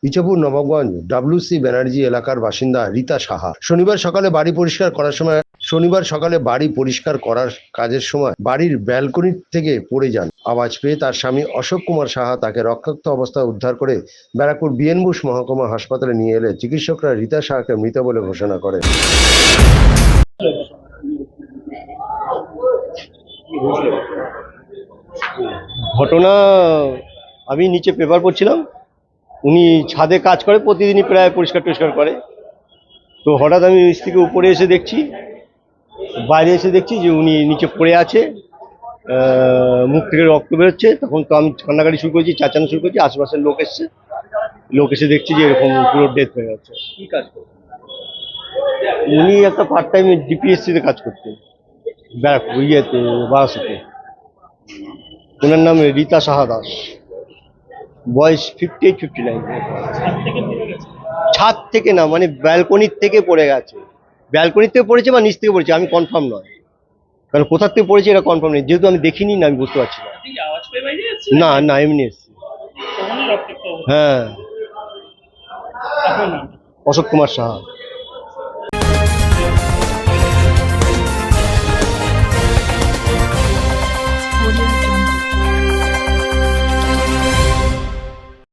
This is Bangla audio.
ইছাপুর নবাবগঞ্জ WC ব্যানার্জি এলাকার বাসিন্দা রীতা সাহা শনিবার সকালে বাড়ি পরিষ্কার করার কাজের সময় বাড়ির ব্যালকনি থেকে পড়ে যান। আওয়াজ পেয়ে তার স্বামী অশোক কুমার সাহা তাকে রক্তাক্ত অবস্থায় উদ্ধার করে ব্যারাকপুর BN বোস মহকুমা হাসপাতালে নিয়ে এলে চিকিৎসকরা রীতা সাহাকে মৃত বলে ঘোষণা করেন। ঘটনা, আমি নিচে পেপার পড়ছিলাম, উনি ছাদে কাজ করে, প্রতিদিনই প্রায় পরিষ্কার টরিষ্কার করে। তো হঠাৎ আমি নিচ থেকে উপরে এসে দেখছি, বাইরে এসে দেখছি যে উনি নিচে পড়ে আছে, মুখ থেকে রক্ত বেরোচ্ছে। তখন তো আমি কান্নাকাটি শুরু করেছি, চাচানো শুরু করেছি। আশেপাশের লোক এসে দেখছি যে এরকম পুরো ডেথ হয়ে গেছে। কি কাজ করবে? উনি একটা পার্ট টাইম DPSC-তে কাজ করতেন, ব্যারাকপুর বারাসতে। ওনার নাম রীতা সাহা দাস, বয়স 58-59। ছাদ থেকে না, মানে ব্যালকনির থেকে পড়ে গেছে। ব্যালকনির থেকে পড়েছে বা নিচ থেকে পড়েছে, আমি কনফার্ম নয়, কারণ কোথার থেকে পড়েছে এটা কনফার্ম নেই, যেহেতু আমি দেখিনি না, আমি বুঝতে পারছি না। না না, এমনি এসছি। হ্যাঁ, অশোক কুমার সাহা।